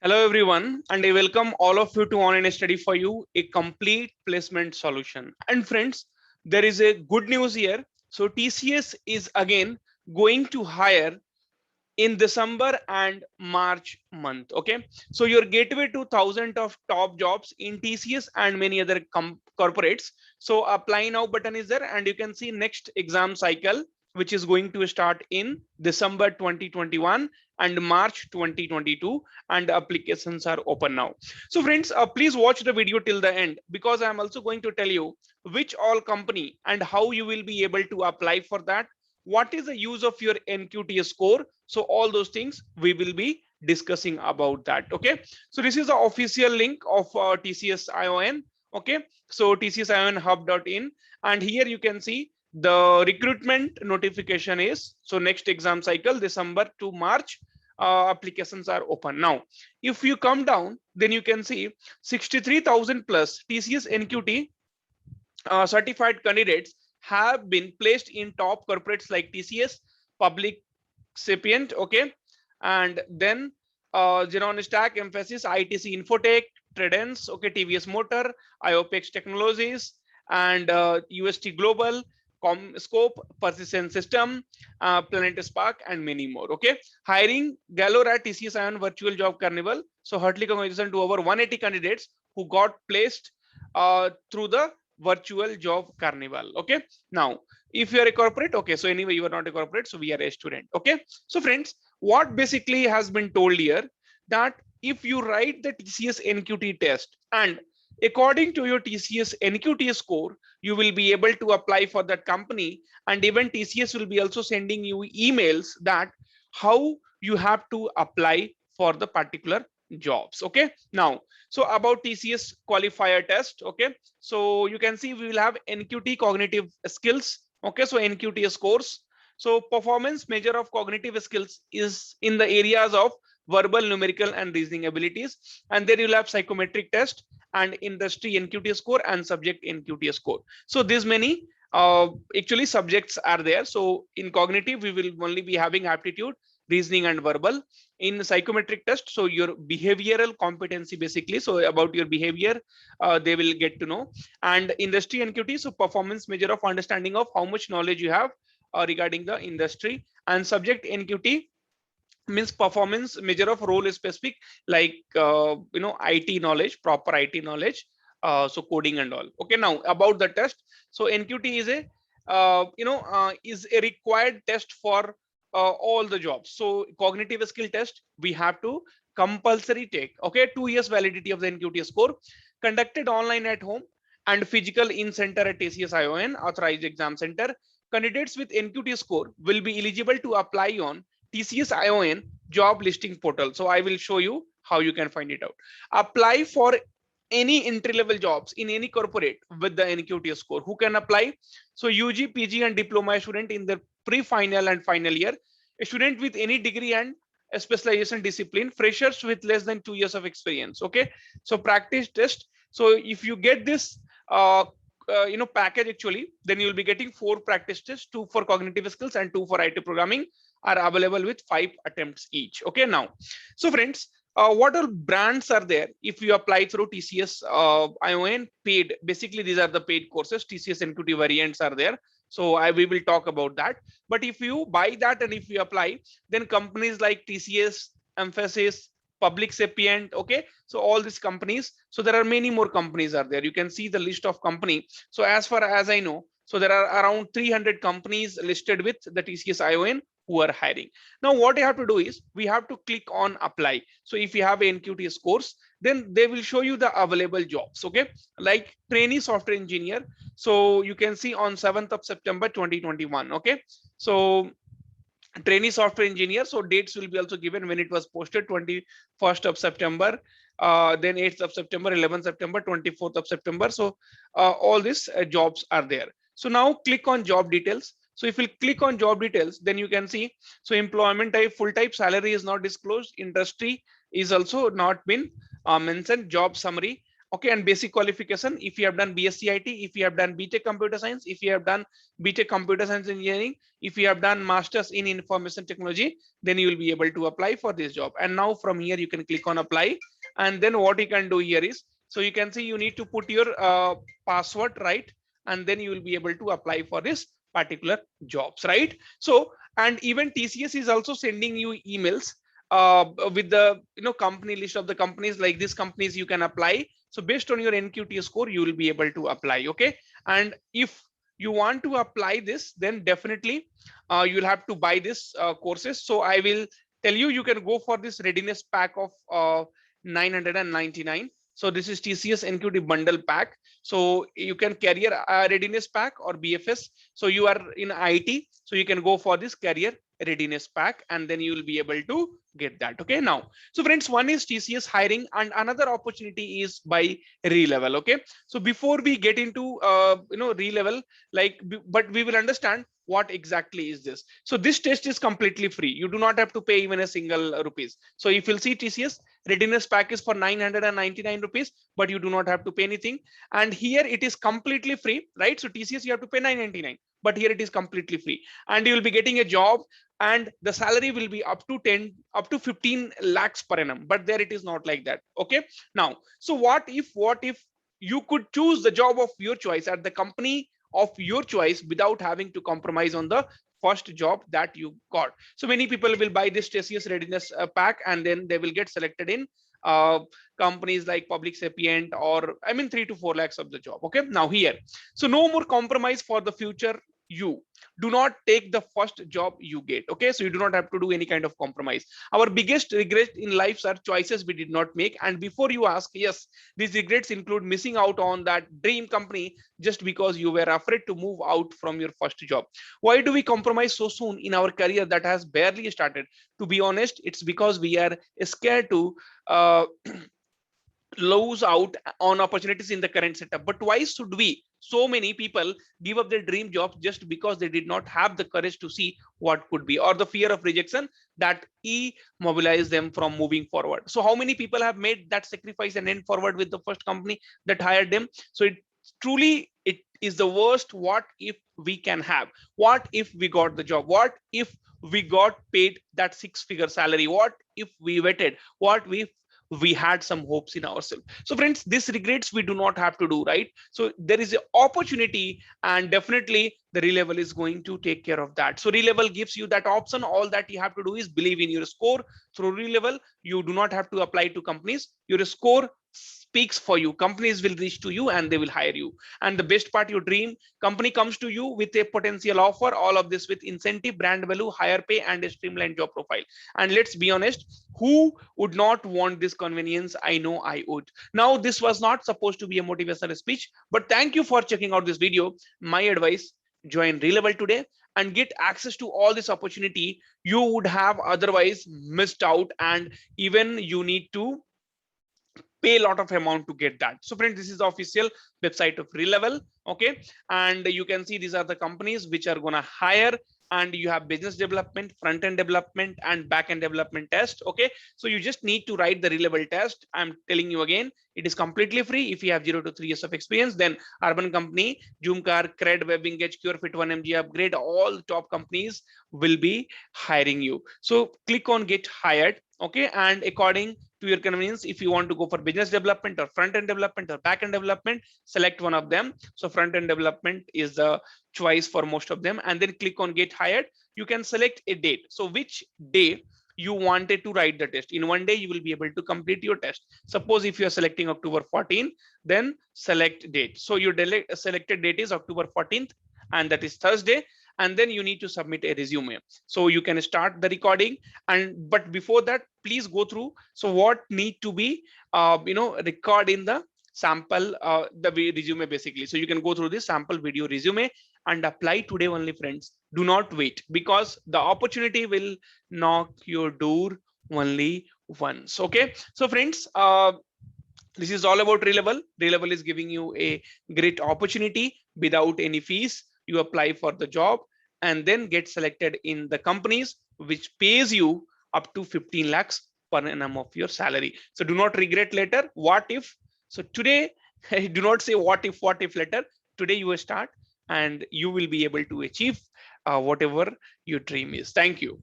Hello everyone, and I welcome all of you to Online Study for You, a complete placement solution. And friends, there is a good news here. So TCS is again going to hire in December and March month. Okay, so your gateway to thousands of top jobs in TCS and many other corporates. So apply now button is there, and you can see next exam cycle, which is going to start in December 2021 and March 2022, and the applications are open now. So friends, please watch the video till the end, because I'm also going to tell you which all company and how you will be able to apply for that. What is the use of your NQT score? So all those things we will be discussing about that. Okay, so this is the official link of TCS ION. Okay, so TCS ION hub.in, and here you can see the recruitment notification is, so next exam cycle December to March, applications are open now. If you come down, then you can see 63,000 plus TCS NQT certified candidates have been placed in top corporates like TCS, Public Sapient, okay, and then Xenon Stack, Emphasis, ITC Infotech, Tredence, okay, TVS Motor, IOPEX Technologies, and UST Global, Comscope, Persistent System, Planet Spark, and many more. Okay, hiring Galore at TCS Ion Virtual Job Carnival. So heartily congratulations to over 180 candidates who got placed through the virtual job carnival. Okay, now if you are a corporate, okay, so anyway you are not a corporate, so we are a student. Okay, so friends, what basically has been told here, that if you write the TCS NQT test and according to your TCS NQT score, you will be able to apply for that company, and even TCS will be also sending you emails that how you have to apply for the particular jobs. Okay, now so about TCS qualifier test. Okay, so you can see we will have NQT cognitive skills. Okay, so NQT scores. So performance measure of cognitive skills is in the areas of verbal, numerical, and reasoning abilities, and then you'll have psychometric test and industry NQT score and subject NQT score. So these many actually subjects are there. So in cognitive we will only be having aptitude, reasoning, and verbal. In psychometric test, so your behavioral competency basically, so about your behavior they will get to know. And industry NQT, so performance measure of understanding of how much knowledge you have regarding the industry. And subject NQT means performance measure of role specific, like IT knowledge, proper IT knowledge, so coding and all. Okay, now about the test. So NQT is a is a required test for all the jobs. So cognitive skill test we have to compulsory take. Okay, 2 years validity of the NQT score, conducted online at home and physical in center at TCS ION authorized exam center. Candidates with NQT score will be eligible to apply on TCS ION job listing portal. So I will show you how you can find it out. Apply for any entry level jobs in any corporate with the NQT score. Who can apply? So UG, PG, and diploma student in the pre-final and final year, a student with any degree and a specialization discipline, freshers with less than 2 years of experience. Okay, so practice test. So if you get this package actually, then you will be getting 4 practice tests, 2 for cognitive skills and 2 for IT programming, are available with 5 attempts each. Okay, now so friends, what all brands are there if you apply through TCS ION paid? Basically these are the paid courses. TCS NQT variants are there, so we will talk about that. But if you buy that and if you apply, then companies like TCS, Emphasis, Public Sapient, okay, so all these companies, so there are many more companies are there. You can see the list of company. So as far as I know, so there are around 300 companies listed with the TCS ION who are hiring. Now what you have to do is we have to click on apply. So if you have NQT scores, then they will show you the available jobs. Okay, like trainee software engineer, so you can see on 7th of September 2021. Okay, so trainee software engineer, so dates will be also given when it was posted: 21st of September, then 8th of September, 11th September, 24th of September. So all these jobs are there. So now click on job details. So if you click on job details, then you can see, so employment type, full type, salary is not disclosed, industry is also not been mentioned, job summary, Okay, and basic qualification, if you have done BSc IT, if you have done BTech Computer Science, if you have done BTech Computer Science Engineering, if you have done Masters in Information Technology, then you will be able to apply for this job. And now from here, you can click on apply. And then what you can do here is, so you can see you need to put your password, right? And then you will be able to apply for this particular jobs, right? So, and even TCS is also sending you emails with the company list of the companies, like these companies you can apply. So based on your NQT score, you will be able to apply. Okay, and if you want to apply this, then definitely you'll have to buy this courses. So I will tell you, you can go for this readiness pack of 999. So this is TCS NQT bundle pack. So you can career readiness pack or BFS. So you are in IT, so you can go for this career readiness pack, and then you will be able to get that. Okay, now, so friends, one is TCS hiring, and another opportunity is by Relevel. Okay, so before we get into Relevel, like, but we will understand what exactly is this. So this test is completely free. You do not have to pay even a single rupees. So if you'll see, TCS readiness pack is for 999 rupees, but you do not have to pay anything. And here it is completely free, right? So TCS you have to pay 999, but here it is completely free, and you will be getting a job, and the salary will be up to 15 lakhs per annum. But there it is not like that. Okay, now, so what if you could choose the job of your choice at the company of your choice without having to compromise on the first job that you got. So many people will buy this TCS readiness pack, and then they will get selected in uh, companies like Public Sapient, or I mean 3 to 4 lakhs of the job. Okay, now here, so no more compromise for the future. You do not take the first job you get. Okay, so you do not have to do any kind of compromise. Our biggest regret in life are choices we did not make. And before you ask, yes, these regrets include missing out on that dream company just because you were afraid to move out from your first job. Why do we compromise so soon in our career that has barely started? To be honest, it's because we are scared to uh, lose out on opportunities in the current setup. But why should we, so many people, give up their dream jobs just because they did not have the courage to see what could be, or the fear of rejection that immobilize them from moving forward? So how many people have made that sacrifice and end forward with the first company that hired them? So it is the worst what if we can have. What if we got the job? What if we got paid that six-figure salary? What if we waited? What if we had some hopes in ourselves? So friends, this regrets we do not have to do, right? So there is an opportunity, and definitely the Relevel is going to take care of that. So Relevel gives you that option. All that you have to do is believe in your score. Through Relevel, you do not have to apply to companies. Your score speaks for you. Companies will reach to you and they will hire you. And the best part, your dream company comes to you with a potential offer. All of this with incentive, brand value, higher pay, and a streamlined job profile. And let's be honest, who would not want this convenience? I know I would. Now, this was not supposed to be a motivational speech, but thank you for checking out this video. My advice, join Relevel today and get access to all this opportunity you would have otherwise missed out, and even you need to pay a lot of amount to get that. So friends, this is the official website of Relevel. Okay, and you can see these are the companies which are going to hire, and you have business development, front end development, and back end development test. Okay, so you just need to write the Relevel test. I'm telling you again, it is completely free. If you have 0 to 3 years of experience, then Urban Company, Zoomcar, Cred, WebEngage, CureFit, 1MG, Upgrade, all top companies will be hiring you. So click on get hired. Okay, and according to your convenience, if you want to go for business development or front end development or back end development, select one of them. So front end development is the choice for most of them, and then click on get hired. You can select a date. So which day you wanted to write the test. In one day you will be able to complete your test. Suppose if you are selecting October 14, then select date. So your selected date is October 14th, and that is Thursday. And then you need to submit a resume. So you can start the recording, and but before that, please go through. So what need to be record in the sample the resume basically. So you can go through this sample video resume and apply today only, friends. Do not wait, because the opportunity will knock your door only once. Okay, so friends, this is all about Relevel. Relevel is giving you a great opportunity without any fees. You apply for the job and then get selected in the companies which pays you up to 15 lakhs per annum of your salary. So do not regret later. What if So today, do not say what if later. Today you start and you will be able to achieve whatever your dream is. Thank you.